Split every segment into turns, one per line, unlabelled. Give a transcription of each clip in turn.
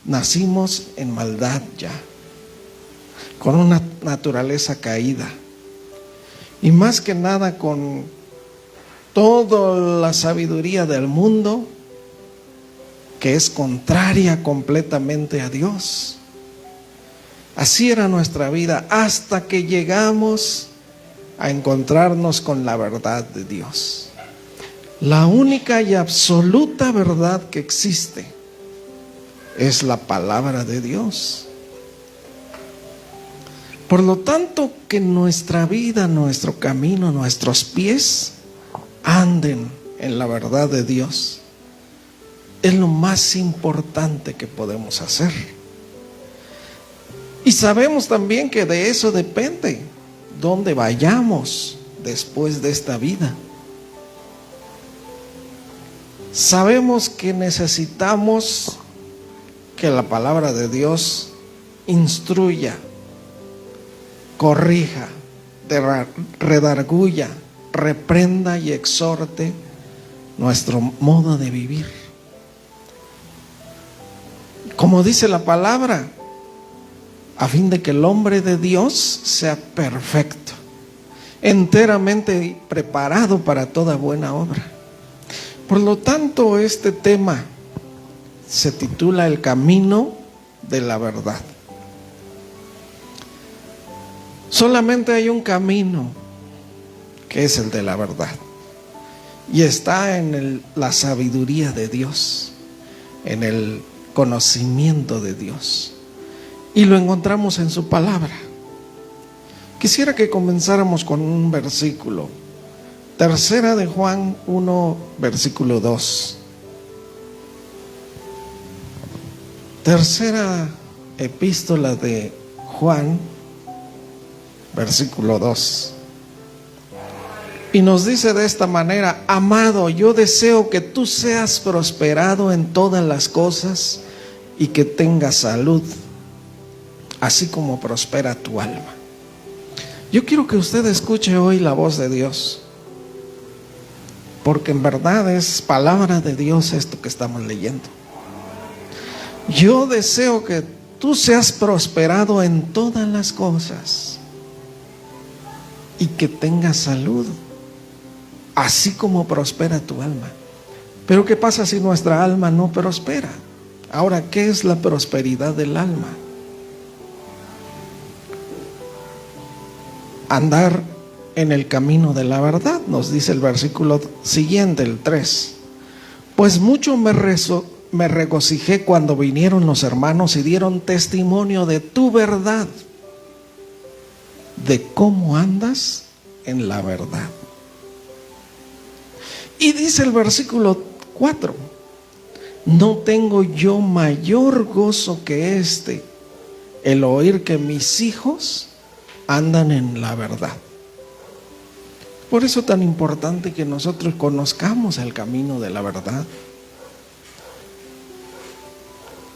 nacimos en maldad ya, con una naturaleza caída. Y más que nada con toda la sabiduría del mundo que es contraria completamente a Dios. Así era nuestra vida hasta que llegamos a encontrarnos con la verdad de Dios. La única y absoluta verdad que existe es la palabra de Dios. Por lo tanto, que nuestra vida, nuestro camino, nuestros pies anden en la verdad de Dios es lo más importante que podemos hacer. Y sabemos también que de eso depende dónde vayamos después de esta vida. Sabemos que necesitamos que la palabra de Dios instruya, corrija, redarguya, reprenda y exhorte nuestro modo de vivir. Como dice la palabra, a fin de que el hombre de Dios sea perfecto, enteramente preparado para toda buena obra. Por lo tanto, este tema se titula El camino de la verdad. Solamente hay un camino, que es el de la verdad, y está en la sabiduría de Dios, en el conocimiento de Dios, y lo encontramos en su palabra. Quisiera que comenzáramos con un versículo. Tercera de Juan 1, versículo 2. Tercera epístola de Juan, versículo 2. Y nos dice de esta manera: amado, yo deseo que tú seas prosperado en todas las cosas y que tengas salud, así como prospera tu alma. Yo quiero que usted escuche hoy la voz de Dios, porque en verdad es palabra de Dios esto que estamos leyendo. Yo deseo que tú seas prosperado en todas las cosas y que tengas salud, así como prospera tu alma. Pero ¿qué pasa si nuestra alma no prospera? Ahora, ¿qué es la prosperidad del alma? Andar en el camino de la verdad, nos dice el versículo siguiente, el 3. Pues mucho me regocijé cuando vinieron los hermanos y dieron testimonio de tu verdad, de cómo andas en la verdad. Y dice el versículo 4: no tengo yo mayor gozo que este, el oír que mis hijos andan en la verdad. Por eso es tan importante que nosotros conozcamos el camino de la verdad.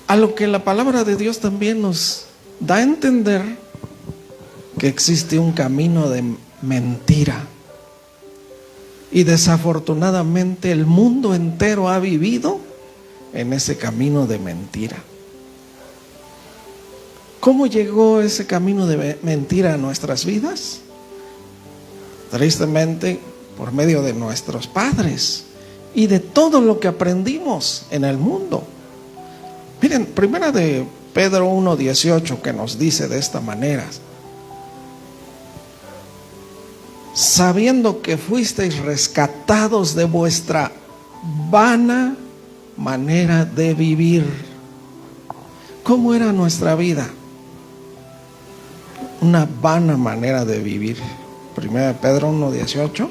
A lo que la palabra de Dios también nos da a entender que existe un camino de mentira. Y desafortunadamente el mundo entero ha vivido en ese camino de mentira. ¿Cómo llegó ese camino de mentira a nuestras vidas? Tristemente, por medio de nuestros padres y de todo lo que aprendimos en el mundo. Miren, primera de Pedro 1:18, que nos dice de esta manera: sabiendo que fuisteis rescatados de vuestra vana manera de vivir. ¿Cómo era nuestra vida? Una vana manera de vivir. Primera de Pedro 1:18.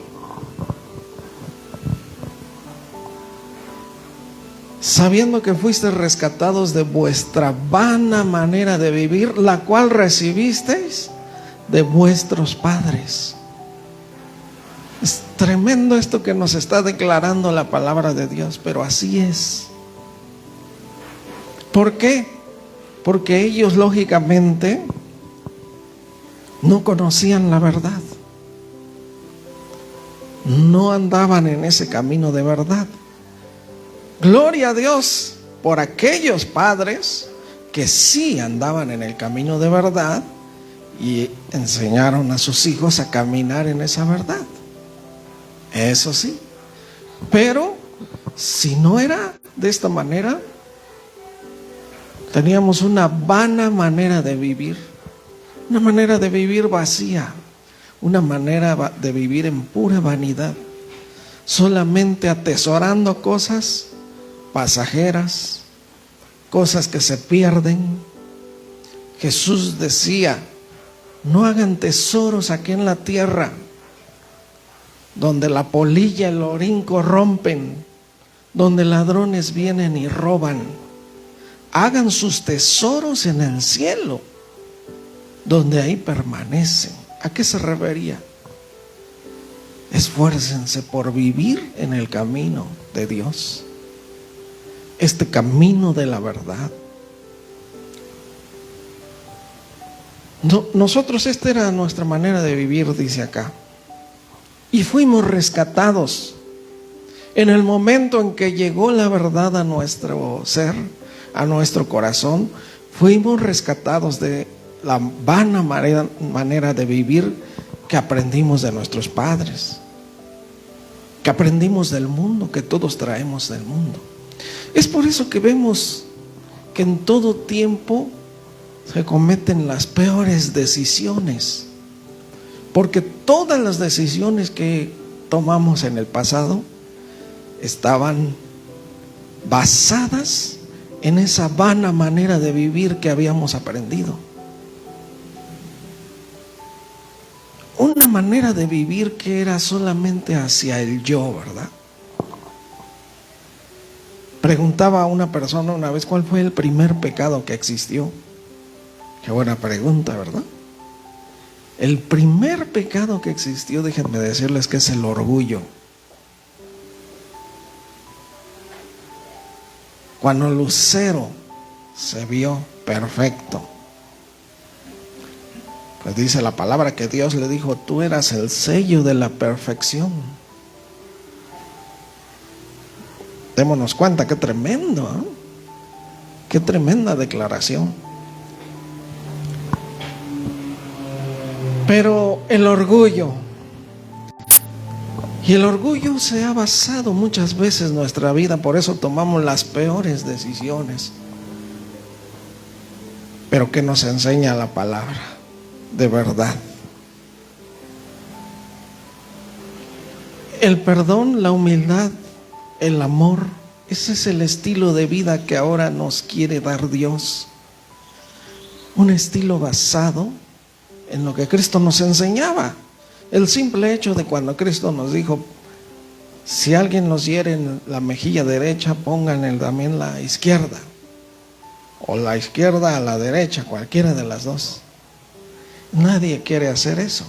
Sabiendo que fuisteis rescatados de vuestra vana manera de vivir, la cual recibisteis de vuestros padres. Es tremendo esto que nos está declarando la palabra de Dios, pero así es. ¿Por qué? Porque ellos lógicamente no conocían la verdad, no andaban en ese camino de verdad. Gloria a Dios por aquellos padres que sí andaban en el camino de verdad y enseñaron a sus hijos a caminar en esa verdad. Eso sí. Pero si no era de esta manera, teníamos una vana manera de vivir, una manera de vivir vacía, una manera de vivir en pura vanidad, solamente atesorando cosas pasajeras, cosas que se pierden. Jesús decía: no hagan tesoros aquí en la tierra, donde la polilla y el orín corrompen, donde ladrones vienen y roban. Hagan sus tesoros en el cielo, donde ahí permanecen. ¿A qué se refería? Esfuércense por vivir en el camino de Dios, este camino de la verdad. Nosotros, esta era nuestra manera de vivir, dice acá. Y fuimos rescatados en el momento en que llegó la verdad a nuestro ser, a nuestro corazón. Fuimos rescatados de la vana manera de vivir que aprendimos de nuestros padres, que aprendimos del mundo, que todos traemos del mundo. Es por eso que vemos que en todo tiempo se cometen las peores decisiones, porque todas las decisiones que tomamos en el pasado estaban basadas en esa vana manera de vivir que habíamos aprendido. Una manera de vivir que era solamente hacia el yo, ¿verdad? Preguntaba a una persona una vez: ¿cuál fue el primer pecado que existió? Qué buena pregunta, ¿verdad? El primer pecado que existió, déjenme decirles que es el orgullo. Cuando Lucero se vio perfecto, pues dice la palabra que Dios le dijo: tú eras el sello de la perfección. Démonos cuenta, qué tremendo, ¿eh? Qué tremenda declaración. Pero el orgullo, y el orgullo se ha basado muchas veces en nuestra vida, por eso tomamos las peores decisiones. Pero ¿qué nos enseña la palabra de verdad? El perdón, la humildad, el amor, ese es el estilo de vida que ahora nos quiere dar Dios. Un estilo basado en lo que Cristo nos enseñaba. El simple hecho de cuando Cristo nos dijo: si alguien nos hiere en la mejilla derecha, pongan también la izquierda, o la izquierda a la derecha, cualquiera de las dos. Nadie quiere hacer eso,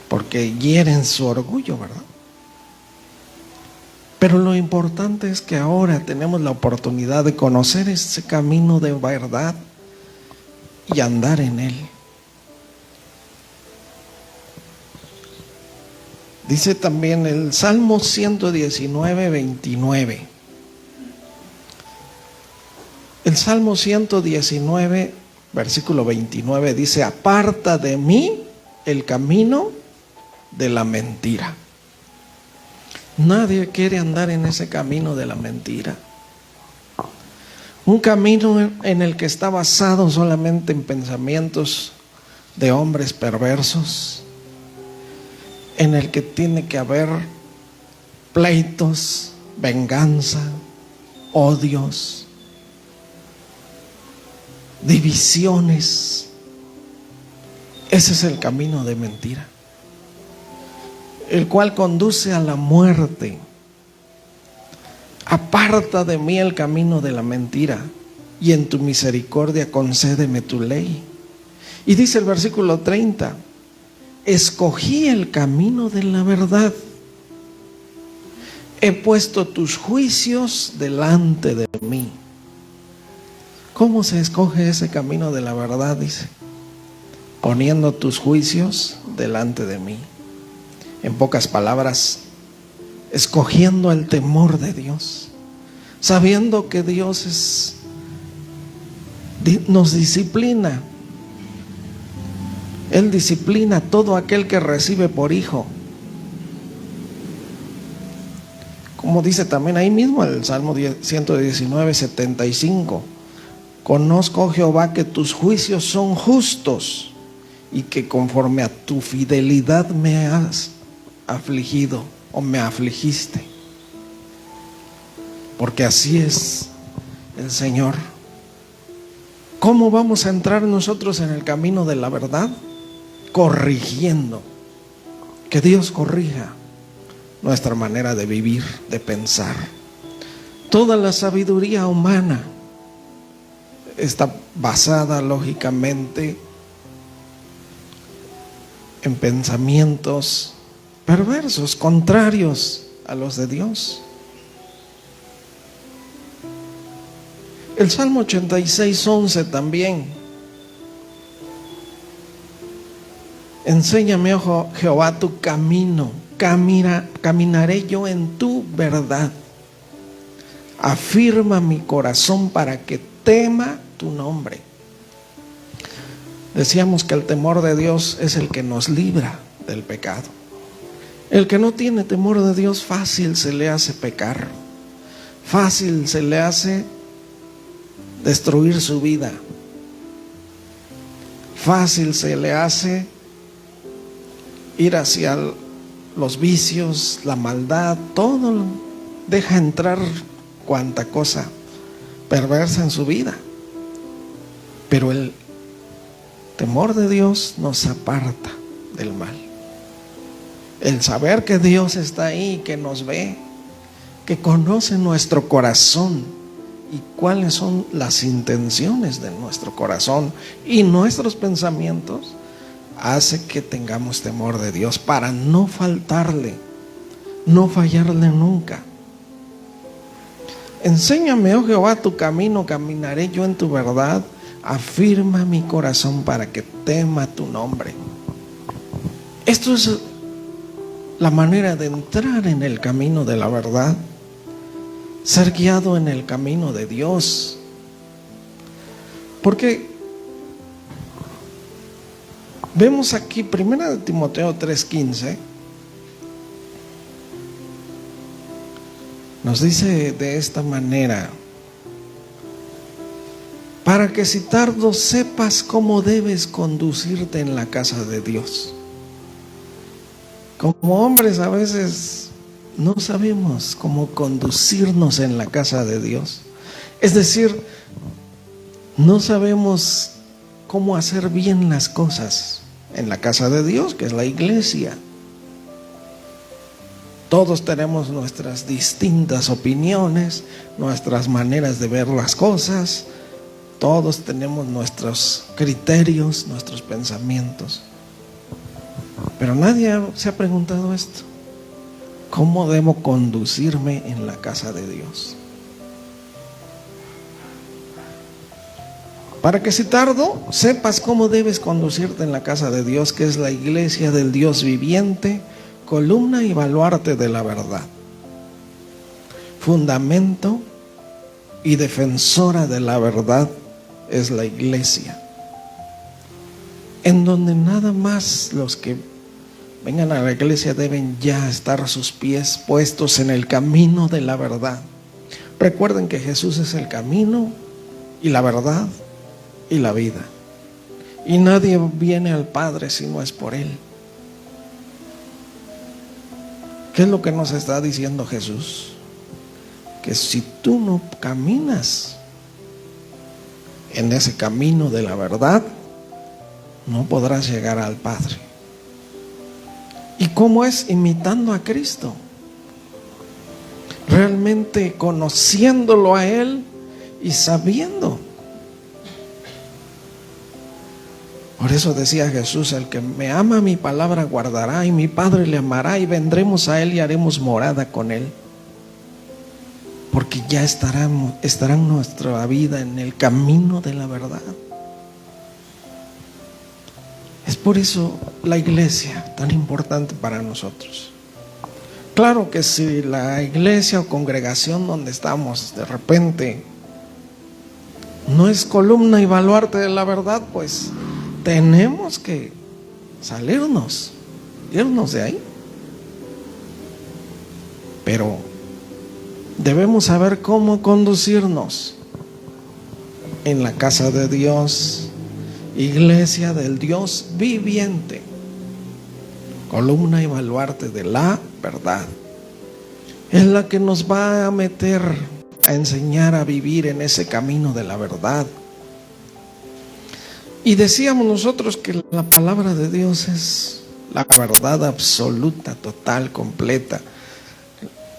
porque hieren su orgullo, ¿verdad? Pero lo importante es que ahora tenemos la oportunidad de conocer ese camino de verdad y andar en él. Dice también el Salmo 119, 29. El Salmo 119, versículo 29 dice: aparta de mí el camino de la mentira. Nadie quiere andar en ese camino de la mentira. Un camino en el que está basado solamente en pensamientos de hombres perversos, en el que tiene que haber pleitos, venganza, odios, divisiones. Ese es el camino de mentira, el cual conduce a la muerte. Aparta de mí el camino de la mentira, y en tu misericordia concédeme tu ley. Y dice el versículo 30: escogí el camino de la verdad, he puesto tus juicios delante de mí. ¿Cómo se escoge ese camino de la verdad? Dice: poniendo tus juicios delante de mí. En pocas palabras, escogiendo el temor de Dios, sabiendo que Dios nos disciplina. Él disciplina a todo aquel que recibe por hijo. Como dice también ahí mismo el Salmo 119, 75. Conozco, oh Jehová, que tus juicios son justos y que conforme a tu fidelidad me has afligido o me afligiste. Porque así es el Señor. ¿Cómo vamos a entrar nosotros en el camino de la verdad? Corrigiendo. Que Dios corrija nuestra manera de vivir, de pensar. Toda la sabiduría humana está basada lógicamente en pensamientos perversos, contrarios a los de Dios. El Salmo 86, 11 también. Enséñame, oh Jehová, tu camino, caminaré yo en tu verdad. Afirma mi corazón para que tema tu nombre. Decíamos que el temor de Dios es el que nos libra del pecado. El que no tiene temor de Dios, fácil se le hace pecar, fácil se le hace destruir su vida, fácil se le hace ir hacia los vicios, la maldad, todo deja entrar cuanta cosa perversa en su vida. Pero el temor de Dios nos aparta del mal. El saber que Dios está ahí, que nos ve, que conoce nuestro corazón y cuáles son las intenciones de nuestro corazón y nuestros pensamientos, hace que tengamos temor de Dios para no faltarle, no fallarle nunca. Enséñame, oh Jehová, tu camino, caminaré yo en tu verdad. Afirma mi corazón para que tema tu nombre. Esto es la manera de entrar en el camino de la verdad, ser guiado en el camino de Dios. Porque vemos aquí 1 Timoteo 3:15. Nos dice de esta manera: para que si tardo sepas cómo debes conducirte en la casa de Dios. Como hombres a veces no sabemos cómo conducirnos en la casa de Dios. Es decir, no sabemos cómo hacer bien las cosas en la casa de Dios, que es la iglesia. Todos tenemos nuestras distintas opiniones, nuestras maneras de ver las cosas. Todos tenemos nuestros criterios, nuestros pensamientos. Pero nadie se ha preguntado esto: ¿cómo debo conducirme en la casa de Dios? Para que si tardo, sepas cómo debes conducirte en la casa de Dios, que es la iglesia del Dios viviente, columna y baluarte de la verdad, fundamento y defensora de la verdad es la iglesia, en donde nada más los que vengan a la iglesia deben ya estar sus pies puestos en el camino de la verdad. Recuerden que Jesús es el camino y la verdad y la vida, y nadie viene al Padre si no es por Él. ¿Qué es lo que nos está diciendo Jesús? Que si tú no caminas en ese camino de la verdad, no podrás llegar al Padre. ¿Y cómo es? Imitando a Cristo, realmente conociéndolo a Él y sabiendo. Por eso decía Jesús: el que me ama, mi palabra guardará, y mi Padre le amará, y vendremos a Él y haremos morada con Él. Porque ya estará nuestra vida en el camino de la verdad. Es por eso la iglesia tan importante para nosotros. Claro que si la iglesia o congregación donde estamos de repente no es columna y baluarte de la verdad, pues tenemos que irnos de ahí. Pero debemos saber cómo conducirnos en la casa de Dios, iglesia del Dios viviente, columna y baluarte de la verdad. Es la que nos va a meter, a enseñar a vivir en ese camino de la verdad. Y decíamos nosotros que la palabra de Dios es la verdad absoluta, total, completa.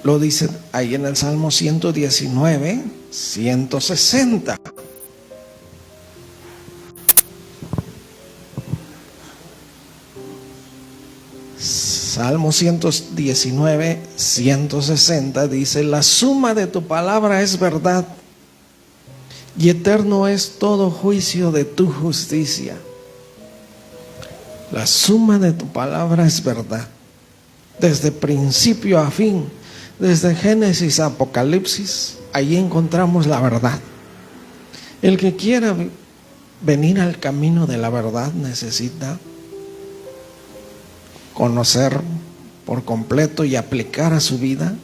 Lo dice ahí en el Salmo 119, 160. Salmo 119, 160 dice: la suma de tu palabra es verdad, y eterno es todo juicio de tu justicia. La suma de tu palabra es verdad, desde principio a fin, desde Génesis a Apocalipsis, ahí encontramos la verdad. El que quiera venir al camino de la verdad necesita conocer por completo y aplicar a su vida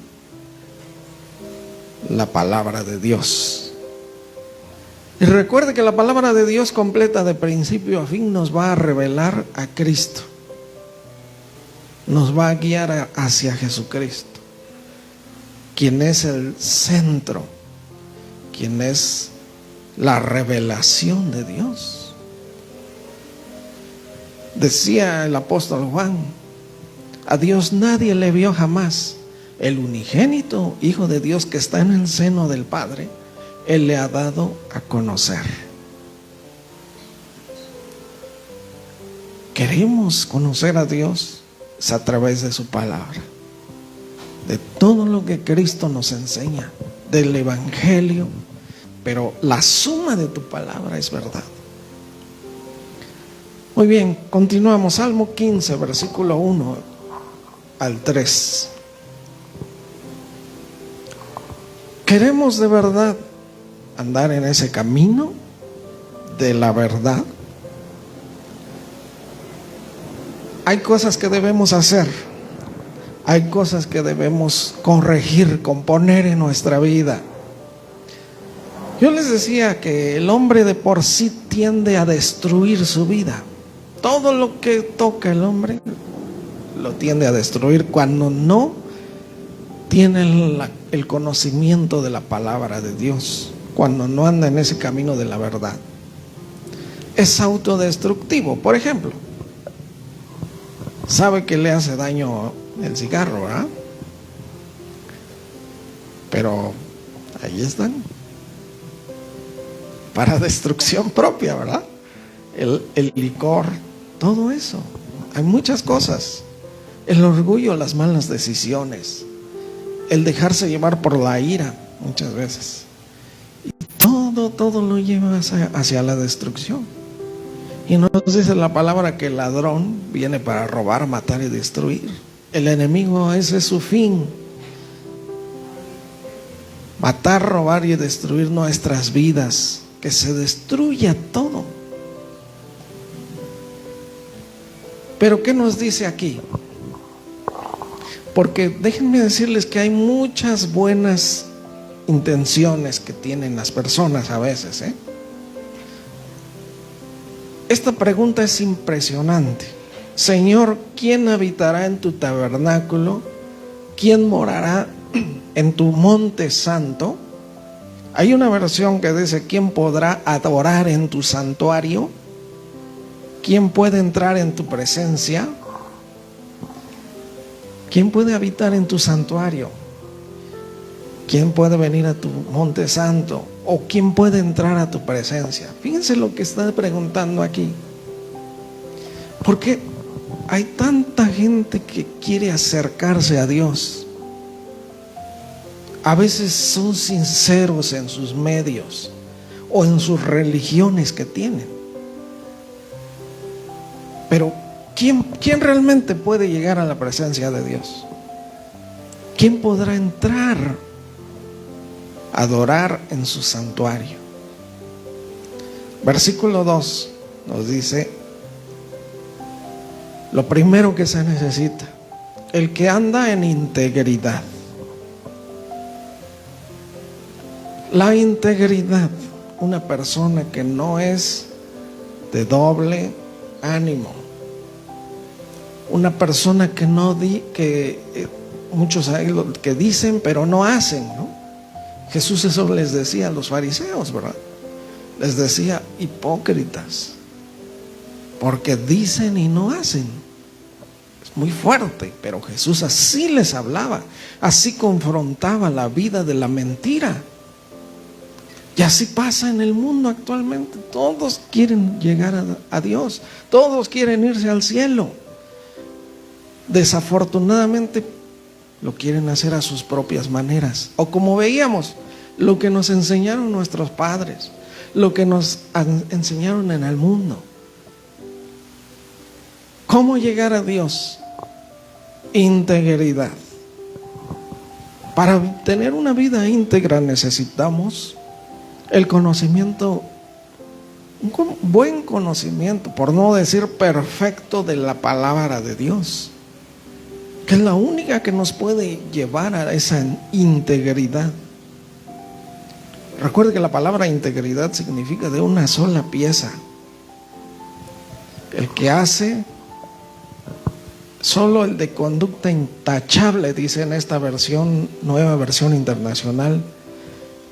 la palabra de Dios. Y recuerde que la palabra de Dios completa de principio a fin nos va a revelar a Cristo, nos va a guiar hacia Jesucristo, quien es el centro, quien es la revelación de Dios. Decía el apóstol Juan: a Dios nadie le vio jamás, el unigénito Hijo de Dios que está en el seno del Padre, Él le ha dado a conocer. Queremos conocer a Dios a través de su palabra, de todo lo que Cristo nos enseña, del Evangelio, pero la suma de tu palabra es verdad. Muy bien, continuamos. Salmo 15, versículo 1 al 3. ¿Queremos de verdad andar en ese camino de la verdad? Hay cosas que debemos hacer, hay cosas que debemos corregir, componer en nuestra vida. Yo les decía que el hombre de por sí tiende a destruir su vida. Todo lo que toca el hombre lo tiende a destruir cuando no tiene el conocimiento de la palabra de Dios, cuando no anda en ese camino de la verdad. Es autodestructivo. Por ejemplo, sabe que le hace daño el cigarro, ¿verdad? Pero ahí están, para destrucción propia, ¿verdad? El licor, todo eso. Hay muchas cosas. El orgullo, las malas decisiones, el dejarse llevar por la ira muchas veces. Y todo lo lleva hacia la destrucción. Y nos dice la palabra que el ladrón viene para robar, matar y destruir. El enemigo, ese es su fin: matar, robar y destruir nuestras vidas, que se destruya todo. Pero ¿qué nos dice aquí? Porque déjenme decirles que hay muchas buenas intenciones que tienen las personas a veces, ¿eh? Esta pregunta es impresionante. Señor, ¿quién habitará en tu tabernáculo? ¿Quién morará en tu monte santo? Hay una versión que dice: ¿quién podrá adorar en tu santuario? ¿Quién puede entrar en tu presencia? ¿Quién puede habitar en tu santuario? ¿Quién puede venir a tu monte santo? ¿O quién puede entrar a tu presencia? Fíjense lo que está preguntando aquí. ¿Por qué hay tanta gente que quiere acercarse a Dios? A veces son sinceros en sus medios o en sus religiones que tienen. Pero ¿quién realmente puede llegar a la presencia de Dios? ¿quién podrá entrar a adorar en su santuario? Versículo 2 nos dice lo primero que se necesita: el que anda en integridad. La integridad, una persona que no es de doble ánimo, una persona que no muchos hay que dicen pero no hacen, ¿no? Jesús eso les decía a los fariseos, ¿verdad? Les decía: hipócritas, porque dicen y no hacen. Es muy fuerte, pero Jesús así les hablaba, así confrontaba la vida de la mentira. Y así pasa en el mundo actualmente. Todos quieren llegar a Dios, todos quieren irse al cielo. Desafortunadamente lo quieren hacer a sus propias maneras, o como veíamos, lo que nos enseñaron nuestros padres, lo que nos enseñaron en el mundo. ¿Cómo llegar a Dios? Integridad. Para tener una vida íntegra necesitamos el conocimiento, un buen conocimiento, por no decir perfecto, de la palabra de Dios, que es la única que nos puede llevar a esa integridad. Recuerde que la palabra integridad significa de una sola pieza. El que hace solo el de conducta intachable, dice en esta versión, nueva versión internacional.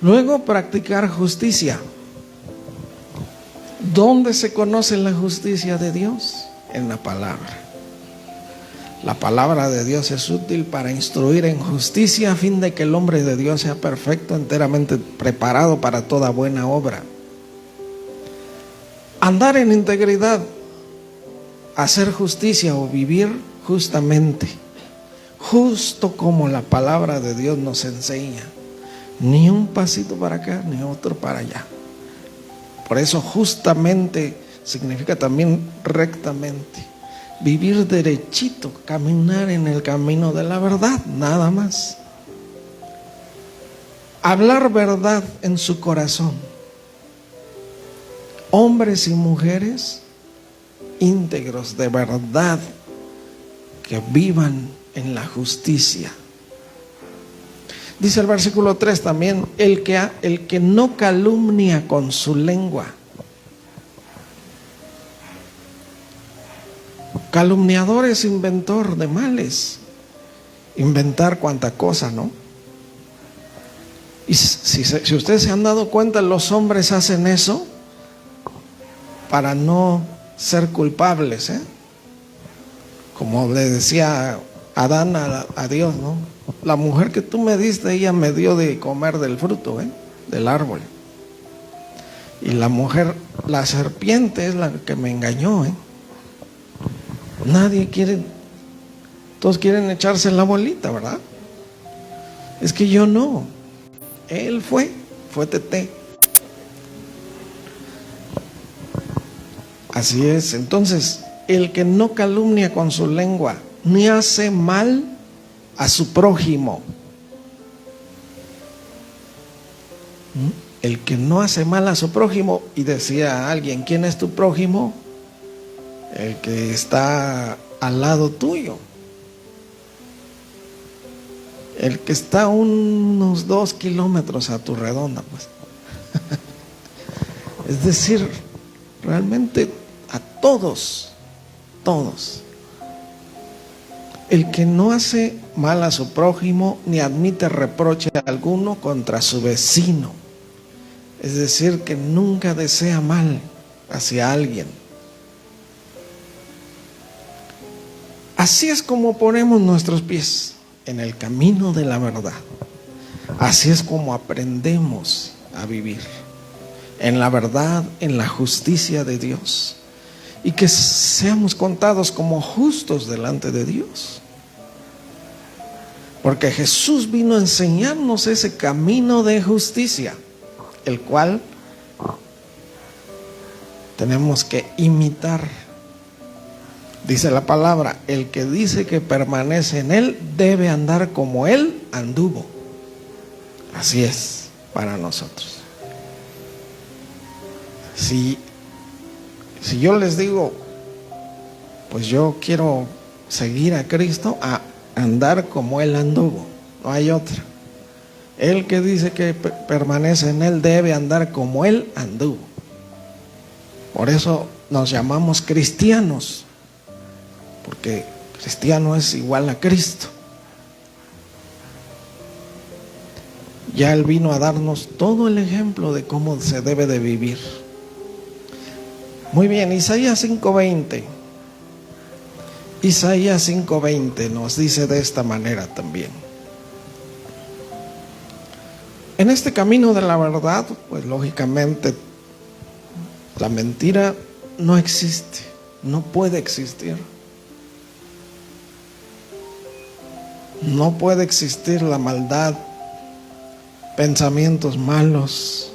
Luego, practicar justicia. ¿Dónde se conoce la justicia de Dios? En la palabra. La palabra de Dios es útil para instruir en justicia, a fin de que el hombre de Dios sea perfecto, enteramente preparado para toda buena obra. Andar en integridad, hacer justicia o vivir justamente, justo como la palabra de Dios nos enseña. Ni un pasito para acá, ni otro para allá. Por eso justamente significa también rectamente. Vivir derechito, caminar en el camino de la verdad, nada más. Hablar verdad en su corazón. Hombres y mujeres íntegros de verdad, que vivan en la justicia. Dice el versículo 3 también: el que no calumnia con su lengua. Calumniador es inventor de males, inventar cuanta cosa, ¿no? Y si ustedes se han dado cuenta, los hombres hacen eso para no ser culpables, ¿eh? Como le decía Adán a Dios, ¿no? La mujer que tú me diste, ella me dio de comer del fruto, del árbol. Y la mujer, la serpiente, es la que me engañó, Nadie quiere, todos quieren echarse la bolita, ¿verdad? Es que yo no. Él fue Tete. Así es. Entonces, el que no calumnia con su lengua, ni hace mal a su prójimo. El que no hace mal a su prójimo. Y decía alguien: ¿quién es tu prójimo? El que está al lado tuyo, el que está unos 2 kilómetros a tu redonda, pues. Es decir, realmente a todos. El que no hace mal a su prójimo, ni admite reproche alguno contra su vecino. Es decir, que nunca desea mal hacia alguien. Así es como ponemos nuestros pies en el camino de la verdad. Así es como aprendemos a vivir en la verdad, en la justicia de Dios, y que seamos contados como justos delante de Dios. Porque Jesús vino a enseñarnos ese camino de justicia, el cual tenemos que imitar. Dice la palabra, el que dice que permanece en Él debe andar como Él anduvo. Así es para nosotros. Si yo les digo, pues yo quiero seguir a Cristo, a andar como Él anduvo, no hay otra. El que dice que permanece en Él debe andar como Él anduvo. Por eso nos llamamos cristianos, porque cristiano es igual a Cristo. Ya Él vino a darnos todo el ejemplo de cómo se debe de vivir. Muy bien, Isaías 5:20. Isaías 5:20 nos dice de esta manera también. En este camino de la verdad, pues lógicamente la mentira no existe, no puede existir. No puede existir la maldad, pensamientos malos.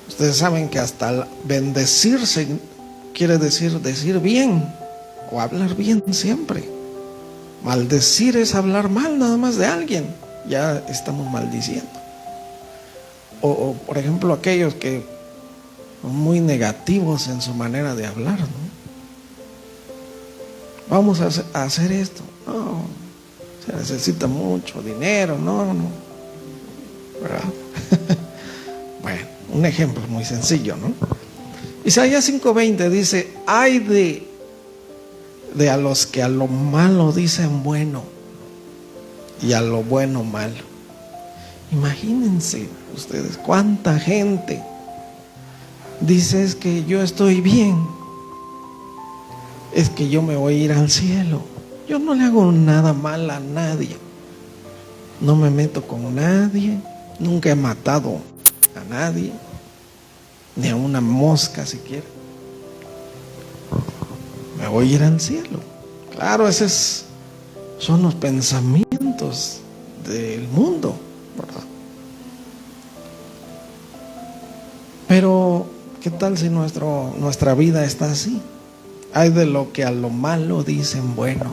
Ustedes saben que hasta bendecirse quiere decir bien o hablar bien siempre. Maldecir es hablar mal nada más de alguien, ya estamos maldiciendo. O por ejemplo aquellos que son muy negativos en su manera de hablar, ¿no? Vamos a hacer esto, no, se necesita mucho dinero, no, ¿verdad? Bueno, un ejemplo muy sencillo, ¿no? Isaías 5:20 dice, ay de a los que a lo malo dicen bueno y a lo bueno malo. Imagínense ustedes cuánta gente dice, es que yo estoy bien, es que yo me voy a ir al cielo, yo no le hago nada mal a nadie, no me meto con nadie, nunca he matado a nadie, ni a una mosca siquiera, me voy a ir al cielo. Claro, esos son los pensamientos del mundo, ¿verdad? Pero ¿qué tal si nuestra vida está así? Hay de lo que a lo malo dicen bueno.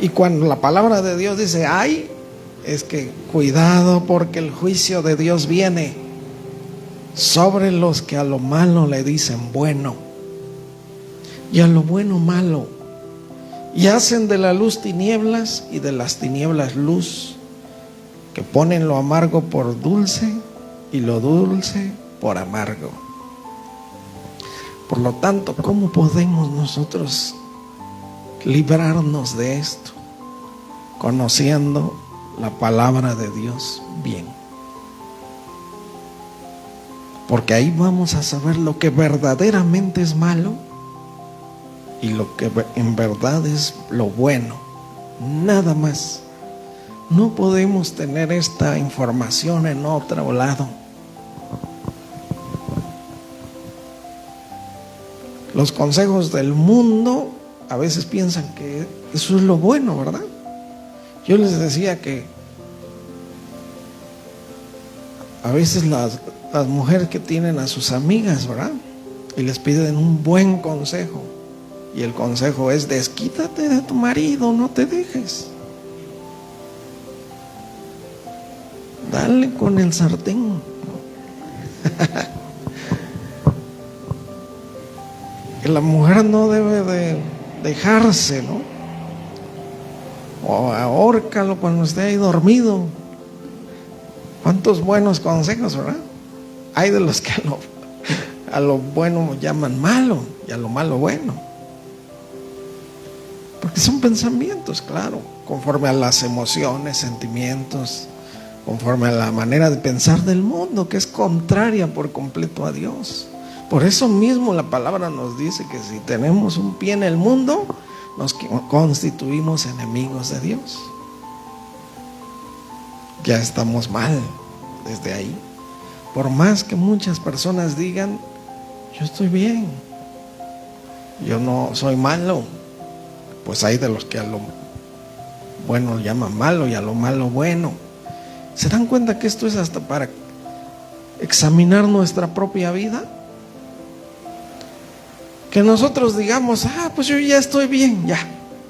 Y cuando la palabra de Dios dice ay, es que cuidado, porque el juicio de Dios viene sobre los que a lo malo le dicen bueno y a lo bueno malo, y hacen de la luz tinieblas y de las tinieblas luz, que ponen lo amargo por dulce y lo dulce por amargo. Por lo tanto, ¿cómo podemos nosotros librarnos de esto? Conociendo la palabra de Dios bien. Porque ahí vamos a saber lo que verdaderamente es malo y lo que en verdad es lo bueno. Nada más. No podemos tener esta información en otro lado. Los consejos del mundo a veces piensan que eso es lo bueno, ¿verdad? Yo les decía que a veces las mujeres que tienen a sus amigas, ¿verdad? Y les piden un buen consejo. Y el consejo es: desquítate de tu marido, no te dejes. Dale con el sartén. Que la mujer no debe de dejarse, ¿no? O ahórcalo cuando esté ahí dormido. ¿Cuántos buenos consejos, verdad? Hay de los que a lo bueno llaman malo y a lo malo bueno. Porque son pensamientos, claro, conforme a las emociones, sentimientos, conforme a la manera de pensar del mundo, que es contraria por completo a Dios. Por eso mismo la palabra nos dice que si tenemos un pie en el mundo, nos constituimos enemigos de Dios. Ya estamos mal desde ahí. Por más que muchas personas digan: yo estoy bien, yo no soy malo, pues hay de los que a lo bueno llaman malo y a lo malo bueno. ¿Se dan cuenta que esto es hasta para examinar nuestra propia vida? Que nosotros digamos, pues yo ya estoy bien, ya,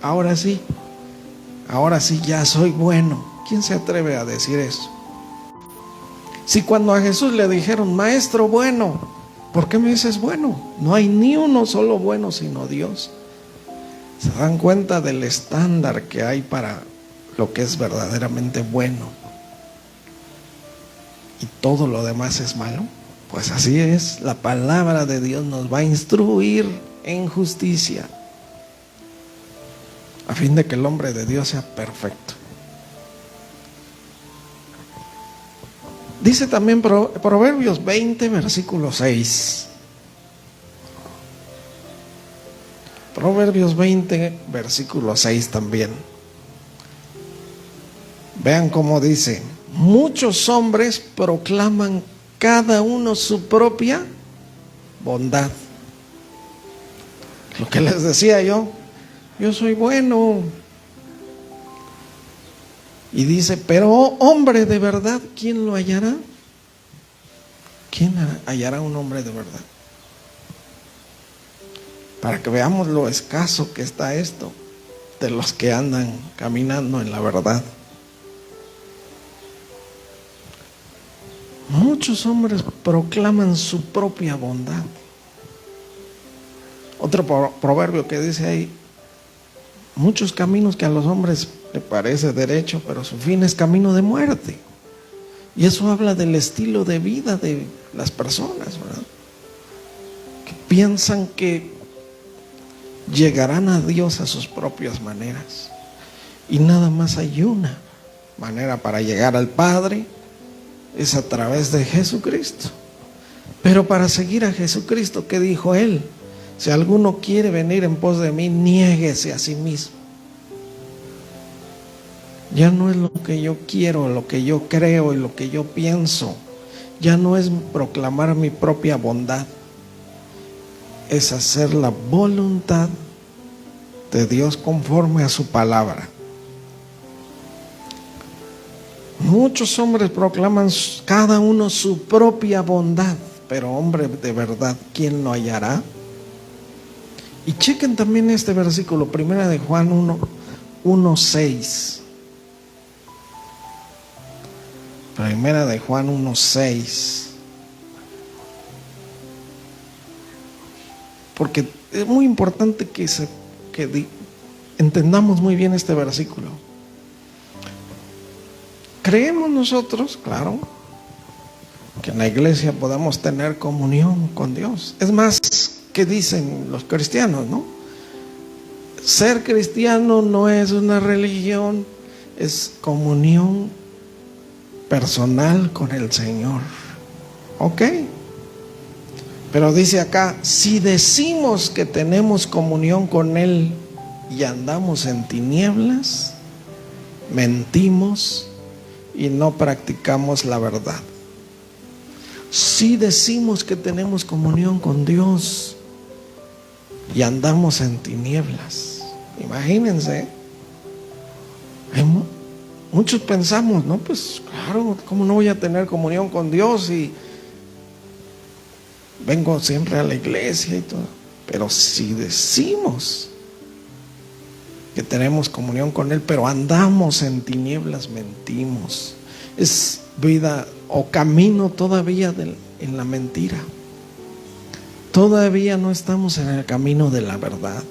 ahora sí ya soy bueno. ¿Quién se atreve a decir eso? Si cuando a Jesús le dijeron, maestro bueno, ¿por qué me dices bueno? No hay ni uno solo bueno sino Dios. ¿Se dan cuenta del estándar que hay para lo que es verdaderamente bueno? Y todo lo demás es malo. Pues así es, la palabra de Dios nos va a instruir en justicia, a fin de que el hombre de Dios sea perfecto. Dice también Proverbios 20, versículo 6. Proverbios 20, versículo 6 también. Vean cómo dice: muchos hombres proclaman cada uno su propia bondad. Lo que les decía yo soy bueno. Y dice, pero hombre de verdad, ¿quién lo hallará? ¿Quién hallará un hombre de verdad? Para que veamos lo escaso que está esto de los que andan caminando en la verdad. Muchos hombres proclaman su propia bondad. Otro proverbio que dice ahí: muchos caminos que a los hombres le parece derecho, pero su fin es camino de muerte. Y eso habla del estilo de vida de las personas, ¿verdad? Que piensan que llegarán a Dios a sus propias maneras. Y nada más hay una manera para llegar al Padre, es a través de Jesucristo. Pero para seguir a Jesucristo, ¿qué dijo Él? Si alguno quiere venir en pos de mí, niéguese a sí mismo. Ya no es lo que yo quiero, lo que yo creo y lo que yo pienso. Ya no es proclamar mi propia bondad. Es hacer la voluntad de Dios conforme a su palabra. Muchos hombres proclaman cada uno su propia bondad, pero hombre de verdad, ¿quién lo hallará? Y chequen también este versículo, primera de Juan 1:6. Primera de Juan 1:6. Porque es muy importante que entendamos muy bien este versículo. Creemos nosotros, claro, que en la iglesia podamos tener comunión con Dios. Es más, ¿qué dicen los cristianos, no? Ser cristiano no es una religión, es comunión personal con el Señor. ¿Ok? Pero dice acá, si decimos que tenemos comunión con Él y andamos en tinieblas, mentimos y no practicamos la verdad. Si decimos que tenemos comunión con Dios y andamos en tinieblas, imagínense, muchos pensamos, no, pues claro, ¿cómo no voy a tener comunión con Dios y vengo siempre a la iglesia y todo? Pero si decimos que tenemos comunión con Él, pero andamos en tinieblas, mentimos. Es vida o camino todavía en la mentira. Todavía no estamos en el camino de la verdad.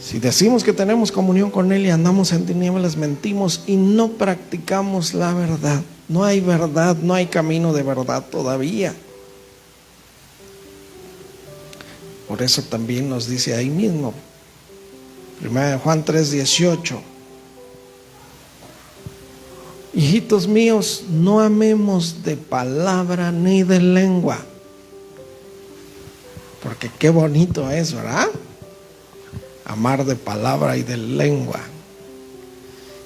Si decimos que tenemos comunión con Él y andamos en tinieblas, mentimos y no practicamos la verdad. No hay verdad, no hay camino de verdad todavía. Por eso también nos dice ahí mismo, 1 Juan 3:18, hijitos míos, no amemos de palabra ni de lengua. Porque qué bonito es, ¿verdad? Amar de palabra y de lengua.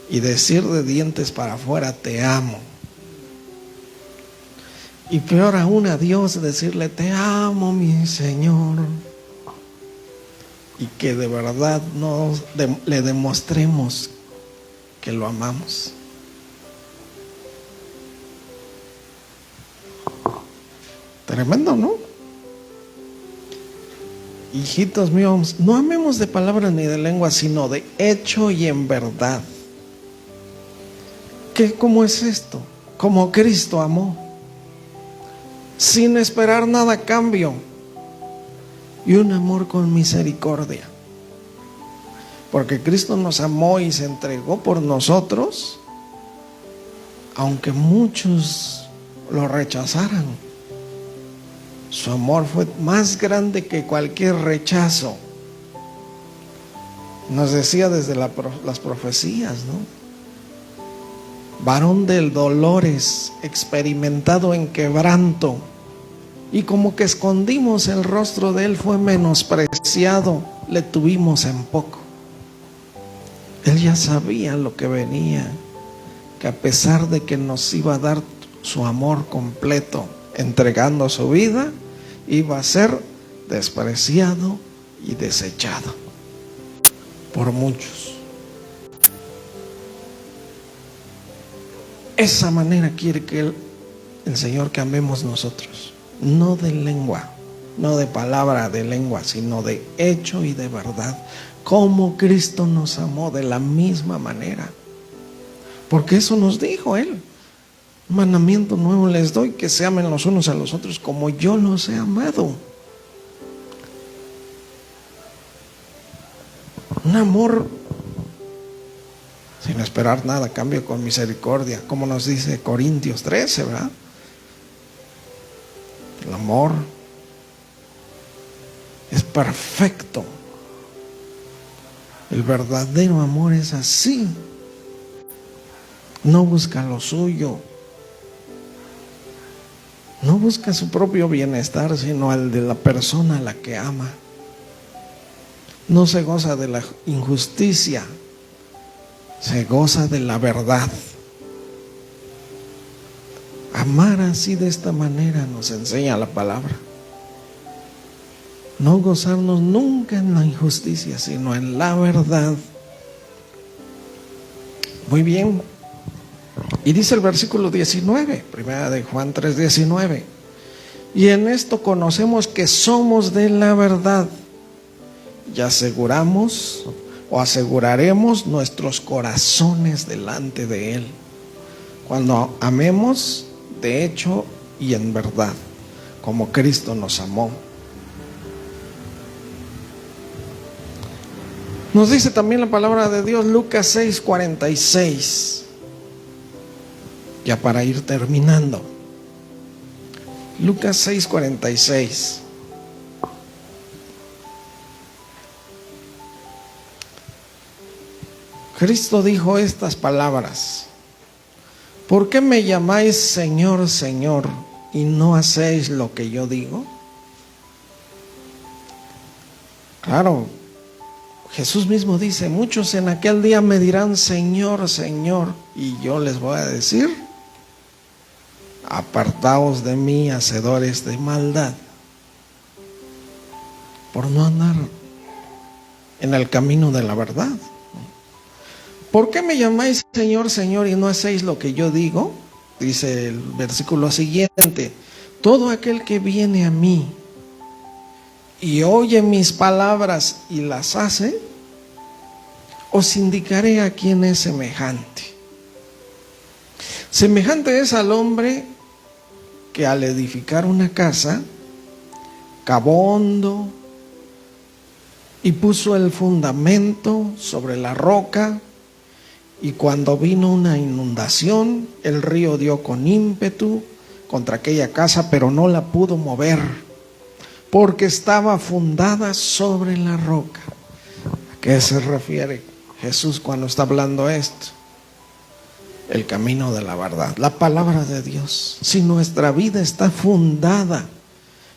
Y decir de dientes para afuera, te amo. Y peor aún a Dios, decirle, te amo, mi Señor. Y que de verdad le demostremos que lo amamos. Tremendo, ¿no? Hijitos míos, no amemos de palabra ni de lengua, sino de hecho y en verdad. ¿Cómo es esto? Como Cristo amó, sin esperar nada a cambio, y un amor con misericordia. Porque Cristo nos amó y se entregó por nosotros, aunque muchos lo rechazaran. Su amor fue más grande que cualquier rechazo. Nos decía desde las profecías, ¿no? Varón del dolores, experimentado en quebranto, y como que escondimos el rostro de él, fue menospreciado, le tuvimos en poco. Él ya sabía lo que venía, que a pesar de que nos iba a dar su amor completo, entregando su vida, iba a ser despreciado y desechado por muchos. Esa manera quiere que el Señor que amemos nosotros, no de lengua, no de palabra de lengua, sino de hecho y de verdad, como Cristo nos amó, de la misma manera. Porque eso nos dijo Él: mandamiento nuevo les doy, que se amen los unos a los otros como yo los he amado. Un amor sin esperar nada a cambio, con misericordia, como nos dice Corintios 13, ¿verdad? El amor es perfecto. El verdadero amor es así. No busca lo suyo, no busca su propio bienestar, sino el de la persona a la que ama. No se goza de la injusticia, se goza de la verdad. Amar así, de esta manera, nos enseña la palabra. No gozarnos nunca en la injusticia, sino en la verdad. Muy bien. Y dice el versículo 19, primera de Juan 3:19: y en esto conocemos que somos de la verdad, y aseguramos o aseguraremos nuestros corazones delante de Él, cuando amemos de hecho y en verdad, como Cristo nos amó. Nos dice también la palabra de Dios, Lucas 6:46, ya para ir terminando. Lucas 6:46. Cristo dijo estas palabras: ¿por qué me llamáis Señor, Señor, y no hacéis lo que yo digo? Claro, Jesús mismo dice: muchos en aquel día me dirán Señor, Señor, y yo les voy a decir: apartaos de mí, hacedores de maldad, por no andar en el camino de la verdad. ¿Por qué me llamáis Señor, Señor, y no hacéis lo que yo digo? Dice el versículo siguiente: todo aquel que viene a mí y oye mis palabras y las hace, os indicaré a quién es semejante. Semejante es al hombre que al edificar una casa, cavó hondo y puso el fundamento sobre la roca, y cuando vino una inundación, el río dio con ímpetu contra aquella casa, pero no la pudo mover, porque estaba fundada sobre la roca. ¿A qué se refiere Jesús cuando está hablando esto? El camino de la verdad, la palabra de Dios. Si nuestra vida está fundada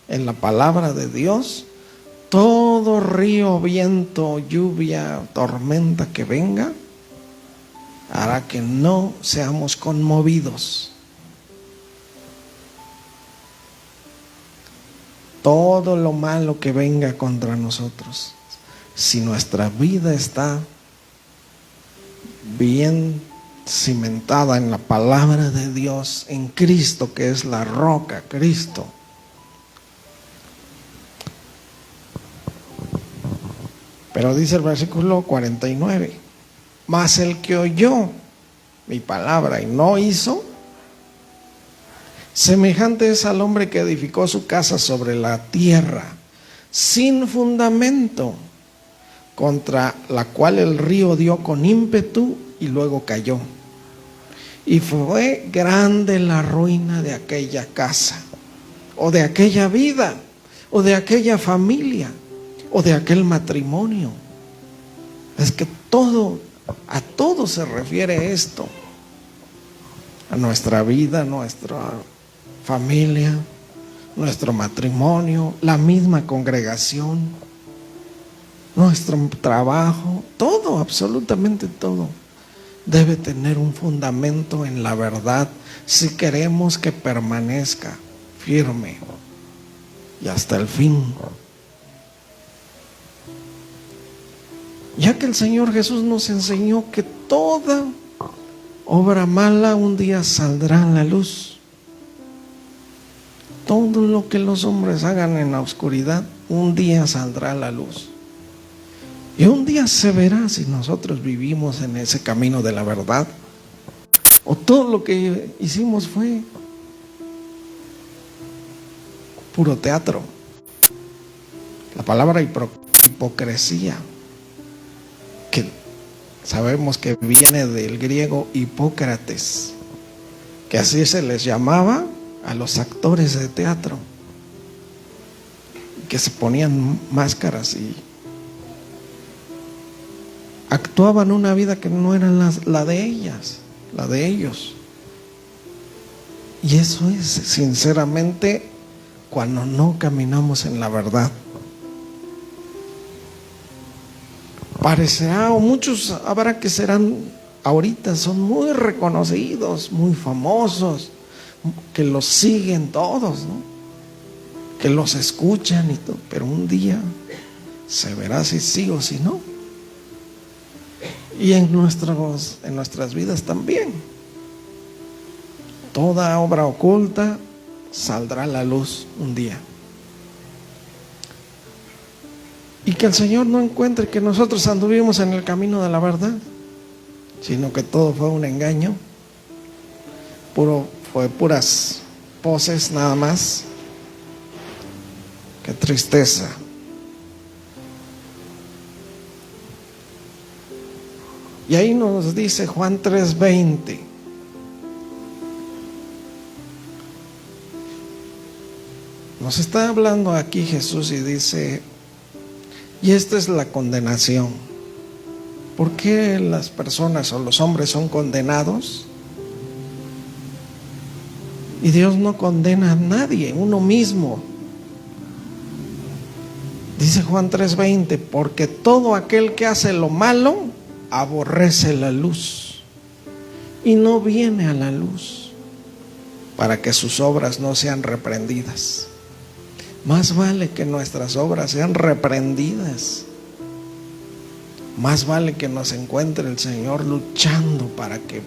en la palabra de Dios, todo río, viento, lluvia, tormenta que venga, hará que no seamos conmovidos. Todo lo malo que venga contra nosotros, si nuestra vida está bien cimentada en la palabra de Dios, en Cristo, que es la roca, Cristo, Pero dice el versículo 49, mas el que oyó mi palabra y no hizo, semejante es al hombre que edificó su casa sobre la tierra, sin fundamento, contra la cual el río dio con ímpetu y luego cayó. Y fue grande la ruina de aquella casa, o de aquella vida, o de aquella familia, o de aquel matrimonio. Es que a todo se refiere esto. A nuestra vida, nuestra familia, nuestro matrimonio, la misma congregación, nuestro trabajo, todo, absolutamente todo, debe tener un fundamento en la verdad si queremos que permanezca firme y hasta el fin. Ya que el Señor Jesús nos enseñó que toda obra mala un día saldrá a la luz. Todo lo que los hombres hagan en la oscuridad, un día saldrá a la luz. Y un día se verá si nosotros vivimos en ese camino de la verdad, o todo lo que hicimos fue puro teatro. La palabra hipocresía, que sabemos que viene del griego Hipócrates, que así se les llamaba a los actores de teatro, que se ponían máscaras y actuaban una vida que no era la de ellas, la de ellos. Y eso es, sinceramente, cuando no caminamos en la verdad. Parecerá, o muchos habrá que serán ahorita, son muy reconocidos, muy famosos, que los siguen todos, ¿no? Que los escuchan y todo, pero un día se verá si sí o si no. Y en nuestras vidas también. Toda obra oculta saldrá a la luz un día. Y que el Señor no encuentre que nosotros anduvimos en el camino de la verdad, sino que todo fue un engaño, fue puras poses nada más. Qué tristeza. Y ahí nos dice Juan 3:20. Nos está hablando aquí Jesús y dice, y esta es la condenación. ¿Por qué las personas o los hombres son condenados? Y Dios no condena a nadie, uno mismo. Dice Juan 3:20, porque todo aquel que hace lo malo aborrece la luz y no viene a la luz para que sus obras no sean reprendidas. Más vale que nuestras obras sean reprendidas. Más vale que nos encuentre el Señor luchando para que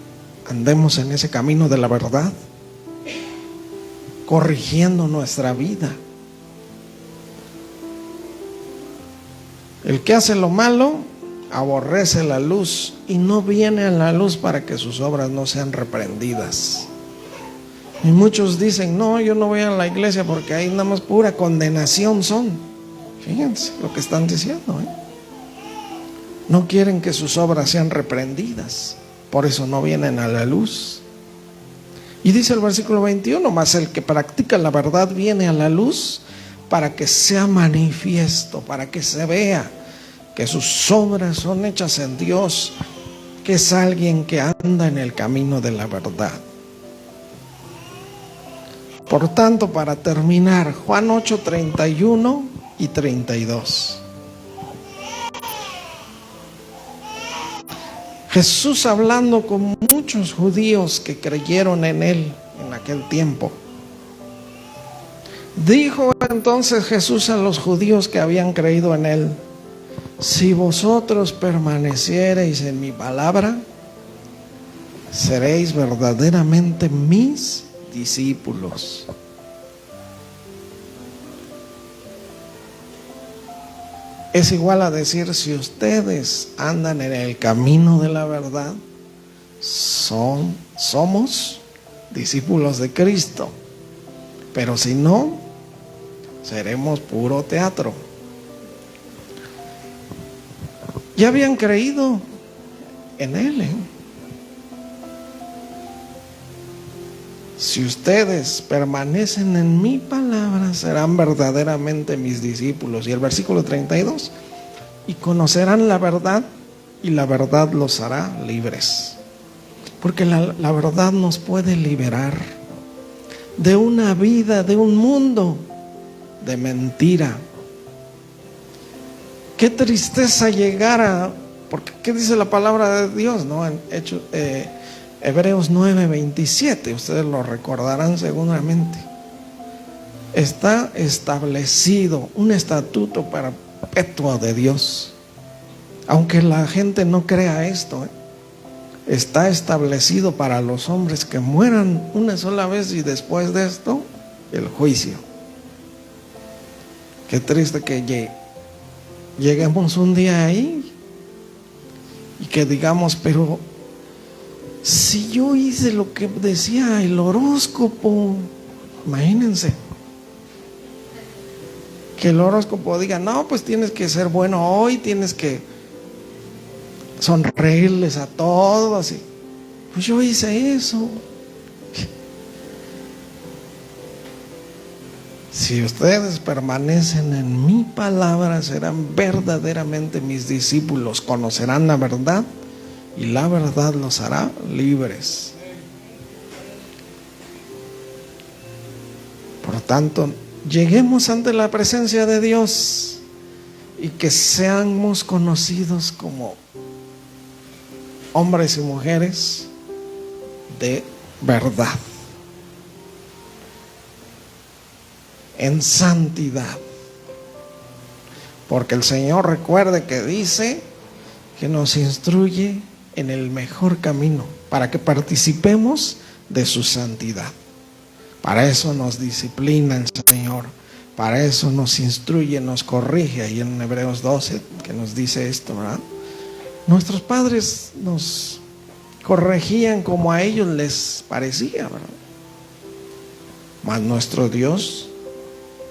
andemos en ese camino de la verdad, corrigiendo nuestra vida. El que hace lo malo aborrece la luz y no viene a la luz para que sus obras no sean reprendidas. Y muchos dicen, no, yo no voy a la iglesia porque ahí nada más pura condenación son. Fíjense lo que están diciendo, ¿eh? No quieren que sus obras sean reprendidas, por eso no vienen a la luz. Y dice el versículo 21, mas el que practica la verdad viene a la luz para que sea manifiesto, para que se vea que sus obras son hechas en Dios, que es alguien que anda en el camino de la verdad. Por tanto, para terminar, Juan 8:31 y 32. Jesús hablando con muchos judíos que creyeron en Él en aquel tiempo. Dijo entonces Jesús a los judíos que habían creído en Él, si vosotros permaneciereis en mi palabra, seréis verdaderamente mis discípulos. es igual a decir, si ustedes andan en el camino de la verdad, somos discípulos de Cristo. Pero si no, seremos puro teatro. Ya habían creído en Él, Si ustedes permanecen en mi palabra, serán verdaderamente mis discípulos. Y el versículo 32, y conocerán la verdad, y la verdad los hará libres. Porque la verdad nos puede liberar de una vida, de un mundo de mentira. Qué tristeza llegar a, porque ¿qué dice la palabra de Dios? ¿No? En Hebreos 9:27, ustedes lo recordarán seguramente. Está establecido un estatuto perpetuo de Dios. Aunque la gente no crea esto, está establecido para los hombres que mueran una sola vez y después de esto, el juicio. Qué triste que lleguemos un día ahí y que digamos, pero si yo hice lo que decía el horóscopo, imagínense, que el horóscopo diga, no, pues tienes que ser bueno hoy, tienes que sonreírles a todos, y pues yo hice eso. Si ustedes permanecen en mi palabra, serán verdaderamente mis discípulos, conocerán la verdad y la verdad los hará libres. Por tanto, lleguemos ante la presencia de Dios y que seamos conocidos como hombres y mujeres de verdad, en santidad. Porque el Señor, recuerde que dice que nos instruye en el mejor camino para que participemos de su santidad. Para eso nos disciplina el Señor, para eso nos instruye, nos corrige. Ahí en Hebreos 12 que nos dice esto, ¿verdad? Nuestros padres nos corregían como a ellos les parecía, ¿verdad? Mas nuestro Dios,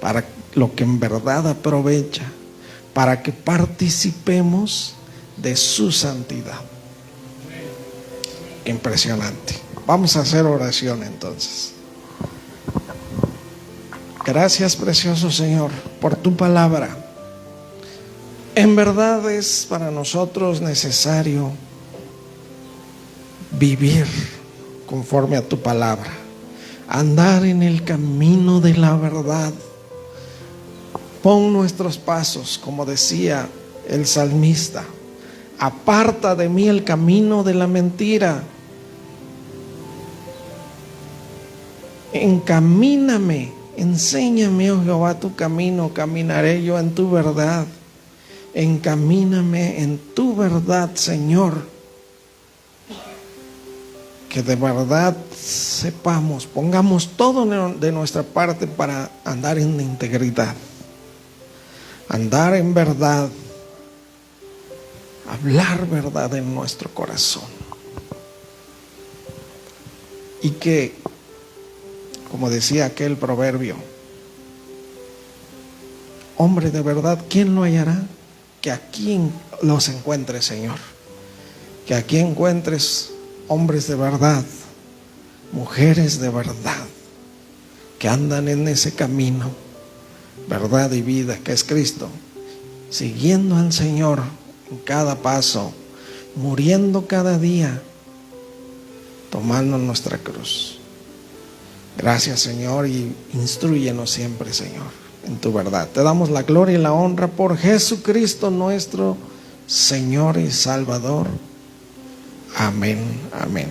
para lo que en verdad aprovecha, para que participemos de su santidad. Impresionante. Vamos a hacer oración entonces. Gracias, precioso Señor, por tu palabra. En verdad es para nosotros necesario vivir conforme a tu palabra, andar en el camino de la verdad. Pon nuestros pasos, como decía el salmista, aparta de mí el camino de la mentira, encamíname, enséñame, oh Jehová, tu camino, caminaré yo en tu verdad. Encamíname en tu verdad, Señor. Que de verdad sepamos, pongamos todo de nuestra parte para andar en integridad, andar en verdad, hablar verdad en nuestro corazón. Y que, como decía aquel proverbio, hombre de verdad, ¿quién lo hallará? Que aquí los encuentres, Señor. Que aquí encuentres hombres de verdad, mujeres de verdad, que andan en ese camino, verdad y vida, que es Cristo, siguiendo al Señor en cada paso, muriendo cada día, tomando nuestra cruz. Gracias, Señor, y instrúyenos siempre, Señor, en tu verdad. Te damos la gloria y la honra por Jesucristo nuestro Señor y Salvador. Amén, amén.